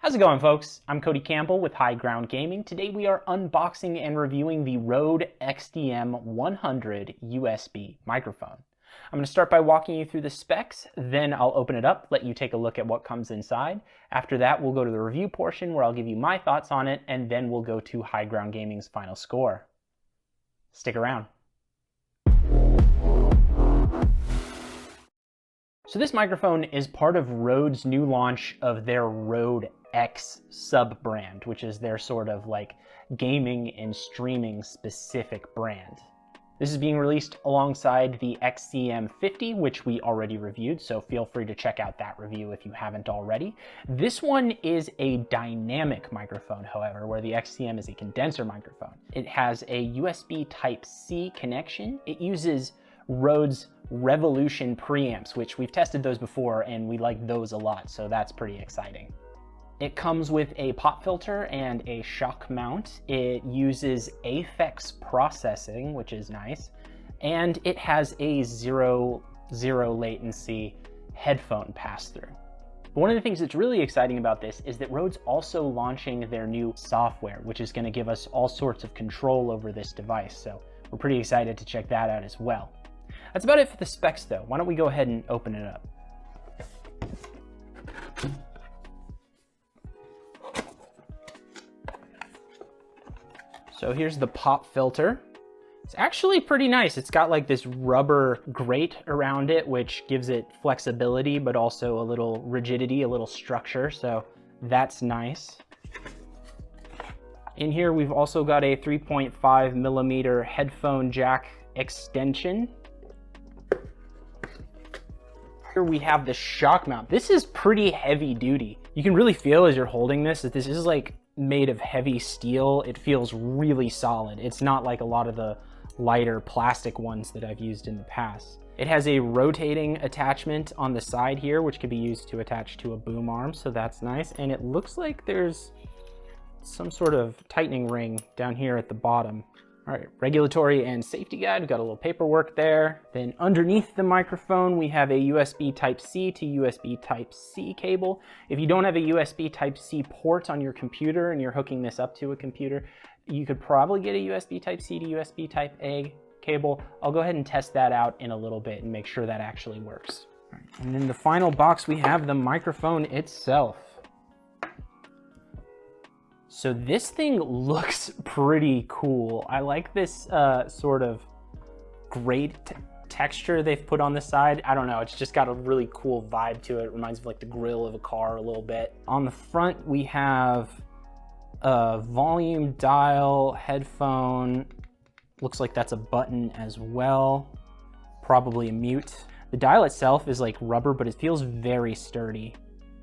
How's it going, folks? I'm Cody Campbell with High Ground Gaming. Today we are unboxing and reviewing the Rode XDM-100 USB microphone. I'm going to start by walking you through the specs, then I'll open it up, let you take a look at what comes inside. After that, we'll go to the review portion where I'll give you my thoughts on it, and then we'll go to High Ground Gaming's final score. Stick around. So this microphone is part of Rode's new launch of their Rode X sub-brand, which is their sort of like gaming and streaming specific brand. This is being released alongside the XDM-100, which we already reviewed, so feel free to check out that review if you haven't already. This one is a dynamic microphone, however, where the XDM is a condenser microphone. It has a USB Type-C connection. It uses Rode's Revolution preamps, which we've tested those before and we like those a lot, so that's pretty exciting. It comes with a pop filter and a shock mount. It uses Aphex processing, which is nice, and it has a zero latency headphone pass-through. But one of the things that's really exciting about this is that Rode's also launching their new software, which is going to give us all sorts of control over this device, so we're pretty excited to check that out as well. That's about it for the specs though. Why don't we go ahead and open it up. So here's the pop filter. It's actually pretty nice. It's got like this rubber grate around it, which gives it flexibility, but also a little rigidity, a little structure. So that's nice. In here, we've also got a 3.5 millimeter headphone jack extension. Here we have the shock mount. This is pretty heavy duty. You can really feel as you're holding this that this is like made of heavy steel. It feels really solid. It's not like a lot of the lighter plastic ones that I've used in the past. It has a rotating attachment on the side here, which can be used to attach to a boom arm, so that's nice. And it looks like there's some sort of tightening ring down here at the bottom. All right, regulatory and safety guide, we've got a little paperwork there. Then underneath the microphone, we have a USB Type-C to USB Type-C cable. If you don't have a USB Type-C port on your computer and you're hooking this up to a computer, you could probably get a USB Type-C to USB Type-A cable. I'll go ahead and test that out in a little bit and make sure that actually works. All right, and in the final box, we have the microphone itself. So this thing looks pretty cool. I like this sort of grate texture they've put on the side. I don't know, it's just got a really cool vibe to it. It reminds me of like the grill of a car a little bit. On the front, we have a volume dial, headphone. Looks like that's a button as well. Probably a mute. The dial itself is like rubber, but it feels very sturdy.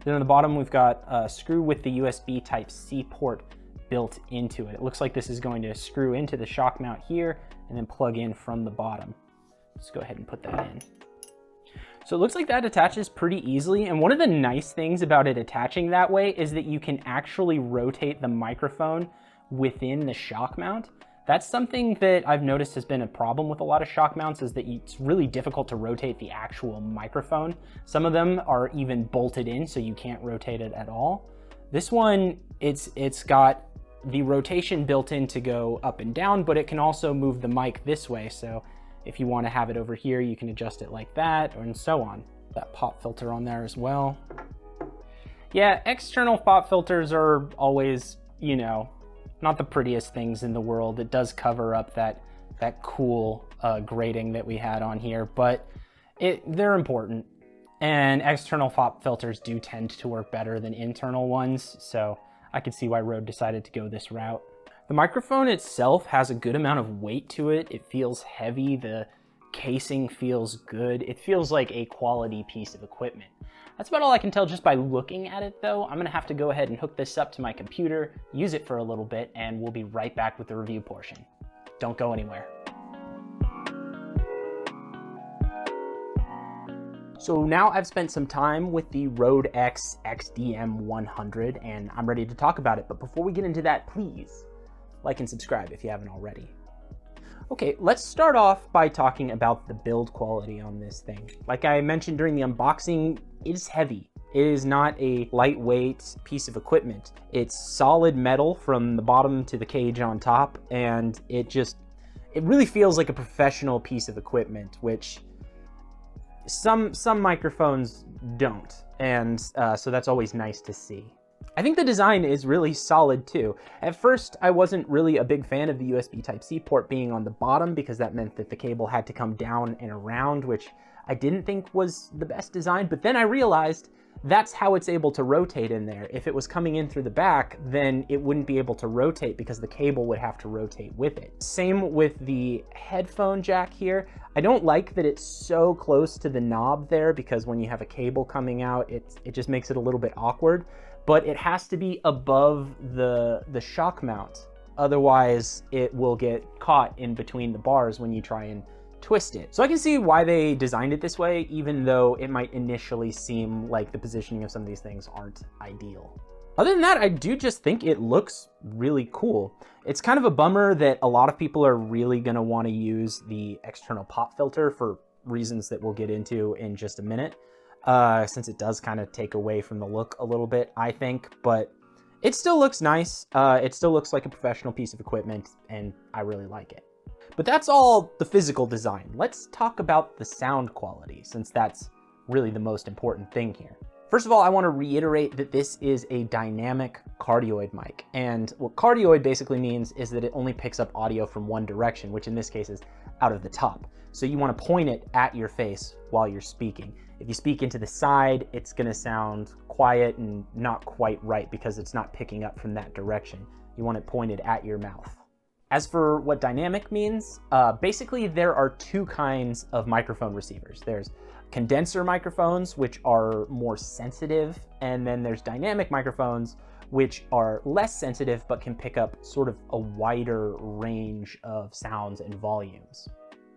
Then on the bottom, we've got a screw with the USB Type-C port built into it. It looks like this is going to screw into the shock mount here and then plug in from the bottom. Let's go ahead and put that in. So it looks like that attaches pretty easily. And one of the nice things about it attaching that way is that you can actually rotate the microphone within the shock mount. That's something that I've noticed has been a problem with a lot of shock mounts, is that it's really difficult to rotate the actual microphone. Some of them are even bolted in, so you can't rotate it at all. This one, it's got the rotation built in to go up and down, but it can also move the mic this way. So if you want to have it over here, you can adjust it like that, and so on. That pop filter on there as well. Yeah, external pop filters are always, you know, not the prettiest things in the world. It does cover up that cool grating that we had on here, but they're important. And external pop filters do tend to work better than internal ones, so I could see why Rode decided to go this route. The microphone itself has a good amount of weight to it. It feels heavy. The casing feels good. It feels like a quality piece of equipment. That's about all I can tell just by looking at it though. I'm gonna have to go ahead and hook this up to my computer, use it for a little bit, and we'll be right back with the review portion. Don't go anywhere. So now I've spent some time with the Rode X XDM-100 and I'm ready to talk about it. But before we get into that, please like and subscribe if you haven't already. Okay, let's start off by talking about the build quality on this thing. Like I mentioned during the unboxing, it is heavy. It is not a lightweight piece of equipment. It's solid metal from the bottom to the cage on top, and it really feels like a professional piece of equipment, which some microphones don't, and so that's always nice to see. I think the design is really solid too. At first, I wasn't really a big fan of the USB Type-C port being on the bottom because that meant that the cable had to come down and around, which I didn't think was the best design, but then I realized that's how it's able to rotate in there. If it was coming in through the back, then it wouldn't be able to rotate because the cable would have to rotate with it. Same with the headphone jack here. I don't like that it's so close to the knob there because when you have a cable coming out, it just makes it a little bit awkward, but it has to be above the shock mount. Otherwise, it will get caught in between the bars when you try and twist it. So I can see why they designed it this way, even though it might initially seem like the positioning of some of these things aren't ideal. Other than that, I do just think it looks really cool. It's kind of a bummer that a lot of people are really gonna wanna use the external pop filter for reasons that we'll get into in just a minute, since it does kind of take away from the look a little bit, I think, but it still looks nice. It still looks like a professional piece of equipment, and I really like it. But that's all the physical design. Let's talk about the sound quality, since that's really the most important thing here. First of all, I want to reiterate that this is a dynamic cardioid mic. And what cardioid basically means is that it only picks up audio from one direction, which in this case is out of the top. So you want to point it at your face while you're speaking. If you speak into the side, it's going to sound quiet and not quite right because it's not picking up from that direction. You want it pointed at your mouth. As for what dynamic means, basically there are two kinds of microphone receivers. There's condenser microphones, which are more sensitive, and then there's dynamic microphones, which are less sensitive but can pick up sort of a wider range of sounds and volumes.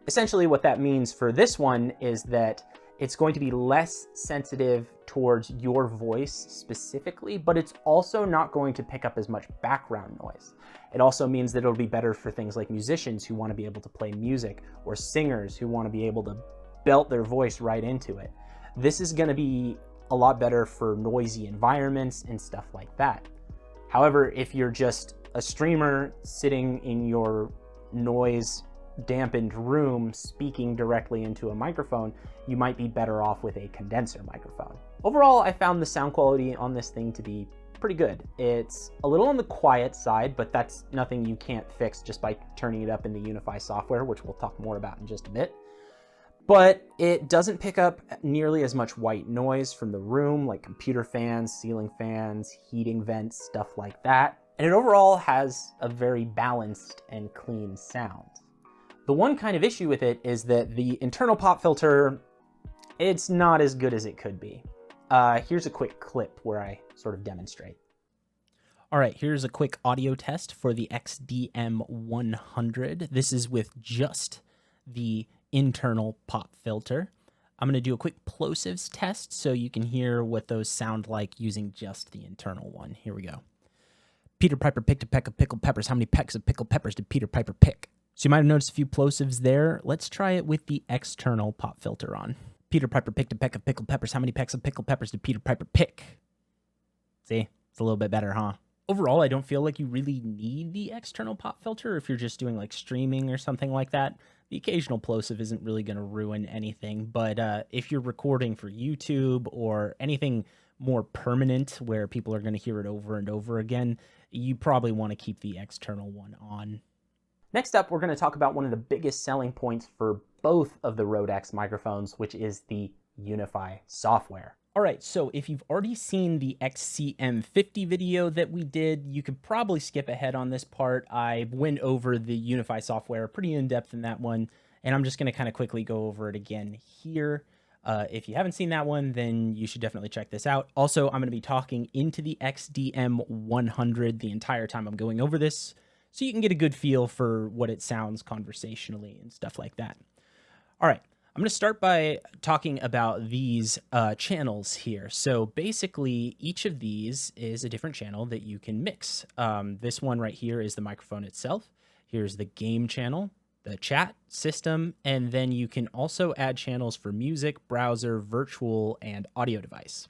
Essentially what that means for this one is that it's going to be less sensitive towards your voice specifically, but it's also not going to pick up as much background noise. It also means that it'll be better for things like musicians who want to be able to play music, or singers who want to be able to belt their voice right into it. This is going to be a lot better for noisy environments and stuff like that. However, if you're just a streamer sitting in your noise dampened room speaking directly into a microphone, you might be better off with a condenser microphone. Overall, I found the sound quality on this thing to be pretty good. It's a little on the quiet side, but that's nothing you can't fix just by turning it up in the UNIFY software, which we'll talk more about in just a bit. But it doesn't pick up nearly as much white noise from the room, like computer fans, ceiling fans, heating vents, stuff like that. And it overall has a very balanced and clean sound. The one kind of issue with it is that the internal pop filter, it's not as good as it could be. Here's a quick clip where I sort of demonstrate. All right, here's a quick audio test for the XDM-100. This is with just the internal pop filter. I'm going to do a quick plosives test so you can hear what those sound like using just the internal one. Here we go. Peter Piper picked a peck of pickled peppers. How many pecks of pickled peppers did Peter Piper pick? So you might have noticed a few plosives there. Let's try it with the external pop filter on. Peter Piper picked a peck of pickled peppers. How many pecks of pickled peppers did Peter Piper pick? See, it's a little bit better, huh? Overall, I don't feel like you really need the external pop filter if you're just doing like streaming or something like that. The occasional plosive isn't really going to ruin anything, but if you're recording for YouTube or anything more permanent where people are going to hear it over and over again, you probably want to keep the external one on. Next up, we're going to talk about one of the biggest selling points for both of the Rode X microphones, which is the UNIFY software. All right, so if you've already seen the XCM50 video that we did, you could probably skip ahead on this part. I went over the UNIFY software pretty in-depth in that one, and I'm just going to kind of quickly go over it again here. If you haven't seen that one, then you should definitely check this out. Also, I'm going to be talking into the XDM-100 the entire time I'm going over this, so you can get a good feel for what it sounds conversationally and stuff like that. All right. I'm going to start by talking about these channels here. So basically, each of these is a different channel that you can mix. This one right here is the microphone itself. Here's the game channel, the chat system, and then you can also add channels for music, browser, virtual, and audio device.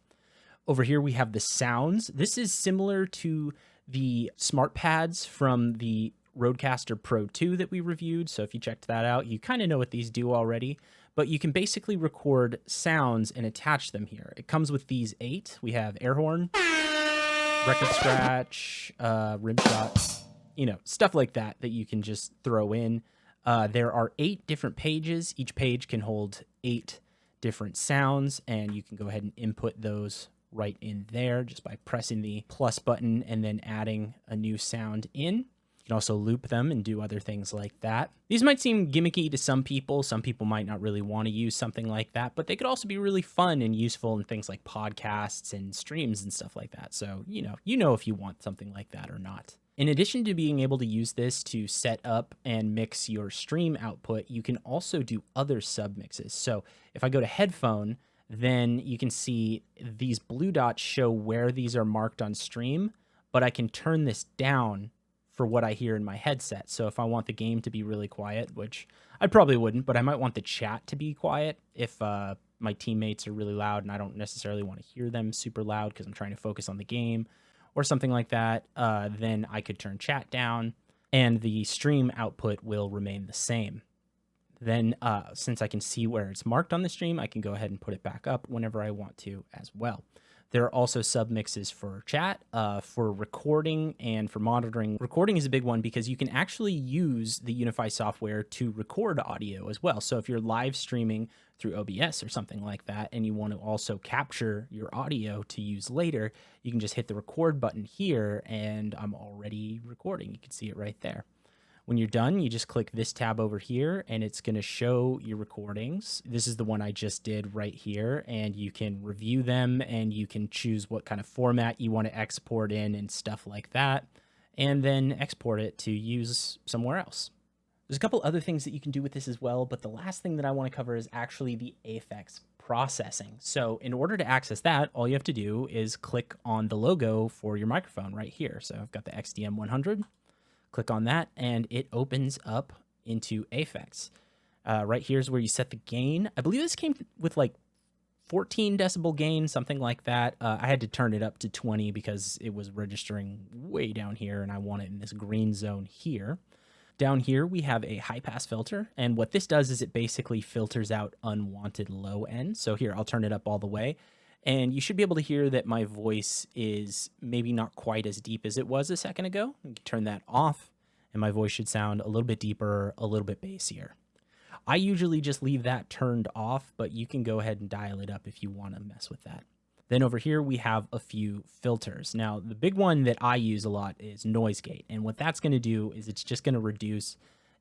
Over here, we have the sounds. This is similar to the smart pads from the Rodecaster Pro 2 that we reviewed. So if you checked that out, you kind of know what these do already, but you can basically record sounds and attach them here. It comes with these 8. We have air horn, record scratch, rim shot, you know, stuff like that you can just throw in. There are 8 different pages. Each page can hold 8 different sounds, and you can go ahead and input those right in there just by pressing the plus button and then adding a new sound in. You can also loop them and do other things like that. These might seem gimmicky to some people. Some people might not really want to use something like that, but they could also be really fun and useful in things like podcasts and streams and stuff like that. So, you know if you want something like that or not. In addition to being able to use this to set up and mix your stream output, you can also do other submixes. So if I go to headphone, then you can see these blue dots show where these are marked on stream, but I can turn this down for what I hear in my headset. So if I want the game to be really quiet, which I probably wouldn't, but I might want the chat to be quiet if my teammates are really loud and I don't necessarily want to hear them super loud because I'm trying to focus on the game or something like that, then I could turn chat down and the stream output will remain the same. Then since I can see where it's marked on the stream, I can go ahead and put it back up whenever I want to as well. There are also submixes for chat, for recording, and for monitoring. Recording is a big one because you can actually use the UNIFY software to record audio as well. So if you're live streaming through OBS or something like that, and you want to also capture your audio to use later, you can just hit the record button here, and I'm already recording. You can see it right there. When you're done, you just click this tab over here and it's going to show your recordings. This is the one I just did right here, and you can review them and you can choose what kind of format you want to export in and stuff like that, and then export it to use somewhere else. There's a couple other things that you can do with this as well, but the last thing that I want to cover is actually the AFX processing. So in order to access that, all you have to do is click on the logo for your microphone right here. So I've got the XDM-100. Click on that and it opens up into AFX. Right here is where you set the gain. I believe this came with like 14 decibel gain, something like that. I had to turn it up to 20 because it was registering way down here and I want it in this green zone here. Down here we have a high pass filter, and what this does is it basically filters out unwanted low end. So here, I'll turn it up all the way. And you should be able to hear that my voice is maybe not quite as deep as it was a second ago. You can turn that off, and my voice should sound a little bit deeper, a little bit bassier. I usually just leave that turned off, but you can go ahead and dial it up if you want to mess with that. Then over here, we have a few filters. Now, the big one that I use a lot is noise gate. And what that's going to do is it's just going to reduce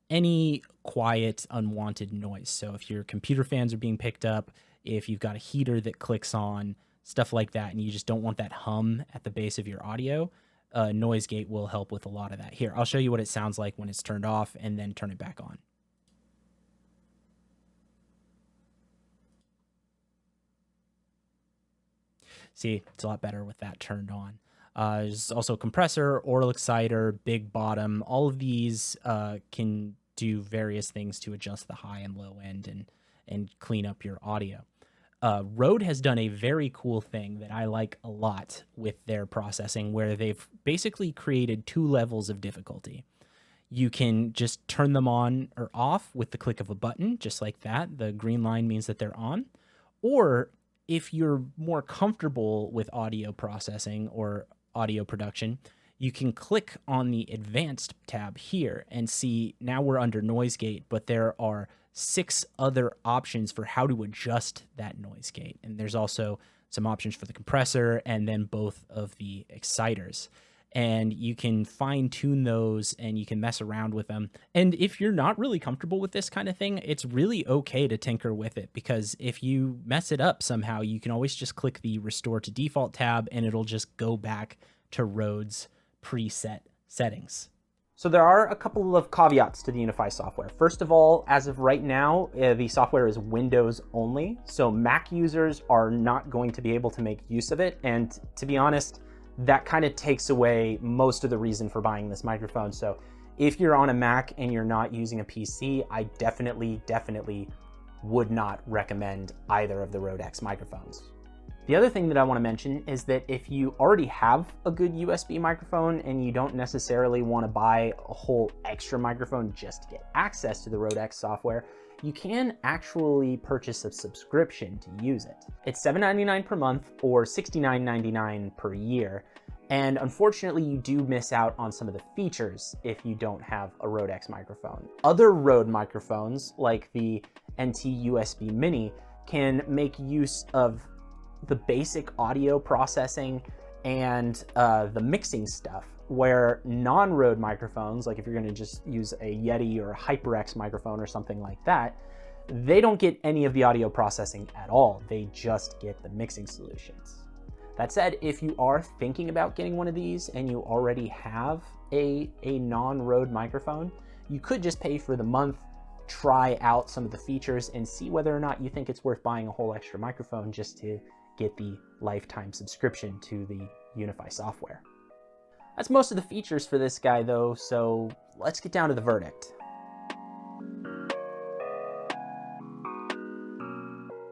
any quiet, unwanted noise. So if your computer fans are being picked up, if you've got a heater that clicks on, stuff like that, and you just don't want that hum at the base of your audio, noise gate will help with a lot of that. Here, I'll show you what it sounds like when it's turned off and then turn it back on. See, it's a lot better with that turned on. There's also compressor, oral exciter, big bottom. All of these can do various things to adjust the high and low end and clean up your audio. Rode has done a very cool thing that I like a lot with their processing, where they've basically created 2 levels of difficulty. You can just turn them on or off with the click of a button, just like that. The green line means that they're on. Or if you're more comfortable with audio processing or audio production, you can click on the advanced tab here and see now we're under noise gate, but there are 6 other options for how to adjust that noise gate. And there's also some options for the compressor and then both of the exciters. And you can fine tune those and you can mess around with them. And if you're not really comfortable with this kind of thing, it's really okay to tinker with it, because if you mess it up somehow, you can always just click the restore to default tab and it'll just go back to Rode's preset settings. So there are a couple of caveats to the UNIFY software. First of all, as of right now, the software is Windows only. So Mac users are not going to be able to make use of it. And to be honest, that kind of takes away most of the reason for buying this microphone. So if you're on a Mac and you're not using a PC, I definitely would not recommend either of the Rode X microphones. The other thing that I want to mention is that if you already have a good USB microphone and you don't necessarily want to buy a whole extra microphone just to get access to the Rode X software, you can actually purchase a subscription to use it. It's $7.99 per month or $69.99 per year. And unfortunately, you do miss out on some of the features if you don't have a Rode X microphone. Other Rode microphones, like the NT USB Mini, can make use of the basic audio processing and the mixing stuff, where non-Rode microphones, like if you're gonna just use a Yeti or a HyperX microphone or something like that, they don't get any of the audio processing at all. They just get the mixing solutions. That said, if you are thinking about getting one of these and you already have a non-Rode microphone, you could just pay for the month, try out some of the features, and see whether or not you think it's worth buying a whole extra microphone just to get the lifetime subscription to the UNIFY software. That's most of the features for this guy though, so let's get down to the verdict.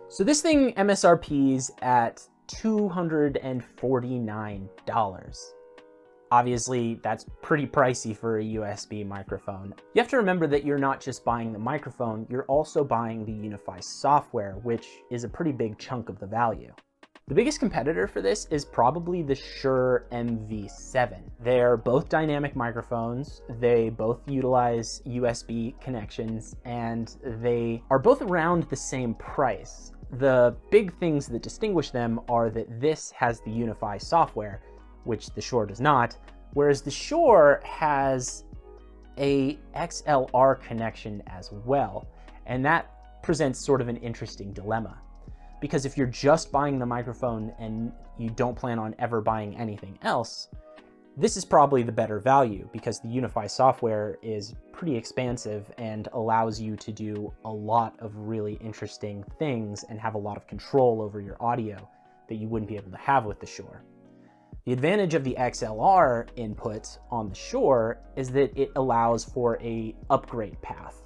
So this thing MSRPs at $249. Obviously, that's pretty pricey for a USB microphone. You have to remember that you're not just buying the microphone, you're also buying the UNIFY software, which is a pretty big chunk of the value. The biggest competitor for this is probably the Shure MV7. They're both dynamic microphones, they both utilize USB connections, and they are both around the same price. The big things that distinguish them are that this has the UNIFY software, which the Shure does not, whereas the Shure has a XLR connection as well, and that presents sort of an interesting dilemma. Because if you're just buying the microphone and you don't plan on ever buying anything else, this is probably the better value because the UNIFY software is pretty expansive and allows you to do a lot of really interesting things and have a lot of control over your audio that you wouldn't be able to have with the Shure. The advantage of the XLR input on the Shure is that it allows for an upgrade path.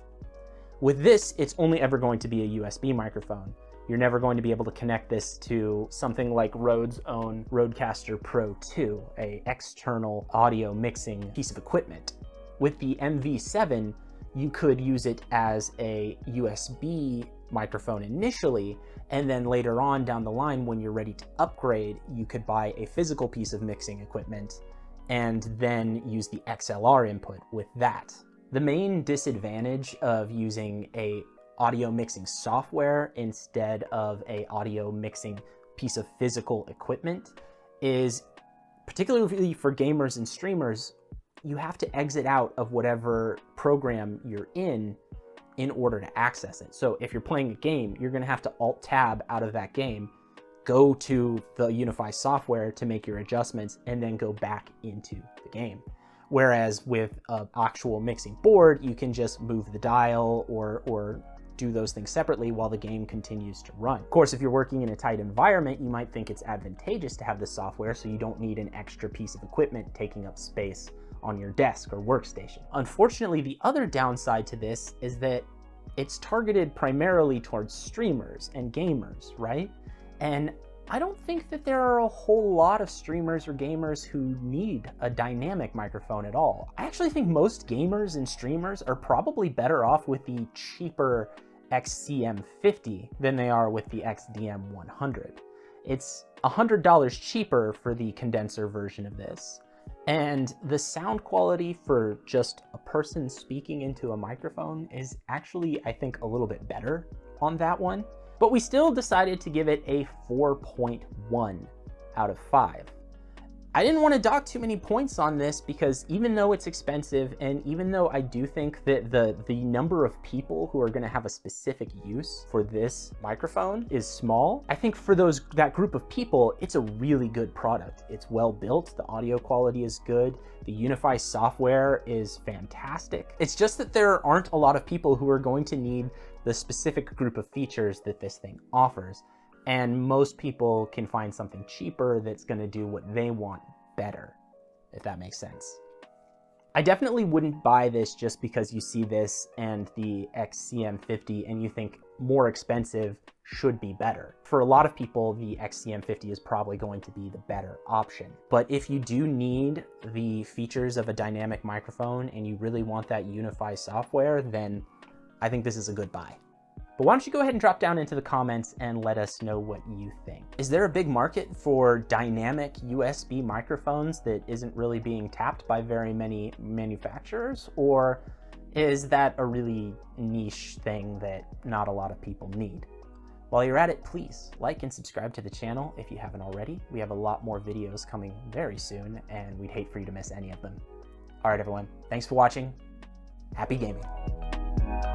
With this, it's only ever going to be a USB microphone. You're never going to be able to connect this to something like Rode's own Rodecaster Pro 2, an external audio mixing piece of equipment. With the MV7, you could use it as a USB microphone initially, and then later on down the line when you're ready to upgrade, you could buy a physical piece of mixing equipment and then use the XLR input with that. The main disadvantage of using a audio mixing software instead of a audio mixing piece of physical equipment is, particularly for gamers and streamers, you have to exit out of whatever program you're in order to access it. So if you're playing a game, you're going to have to Alt-Tab out of that game, go to the UNIFY software to make your adjustments, and then go back into the game. Whereas with an actual mixing board, you can just move the dial or do those things separately while the game continues to run. Of course, if you're working in a tight environment, you might think it's advantageous to have this software so you don't need an extra piece of equipment taking up space on your desk or workstation. Unfortunately, the other downside to this is that it's targeted primarily towards streamers and gamers, right? And I don't think that there are a whole lot of streamers or gamers who need a dynamic microphone at all. I actually think most gamers and streamers are probably better off with the cheaper XDM-50 than they are with the XDM-100. It's $100 cheaper for the condenser version of this, and the sound quality for just a person speaking into a microphone is actually, I think, a little bit better on that one. But we still decided to give it a 4.1 out of 5. I didn't want to dock too many points on this because even though it's expensive, and even though I do think that the number of people who are going to have a specific use for this microphone is small, I think for that group of people, it's a really good product. It's well built, the audio quality is good, the UNIFY software is fantastic. It's just that there aren't a lot of people who are going to need the specific group of features that this thing offers. And most people can find something cheaper that's going to do what they want better, if that makes sense. I definitely wouldn't buy this just because you see this and the XDM-50 and you think, more expensive should be better. For a lot of people, the XDM-50 is probably going to be the better option. But if you do need the features of a dynamic microphone and you really want that UNIFY software, then I think this is a good buy. But why don't you go ahead and drop down into the comments and let us know what you think. Is there a big market for dynamic USB microphones that isn't really being tapped by very many manufacturers? Or is that a really niche thing that not a lot of people need? While you're at it, please like and subscribe to the channel if you haven't already. We have a lot more videos coming very soon, and we'd hate for you to miss any of them. All right, everyone, thanks for watching. Happy gaming.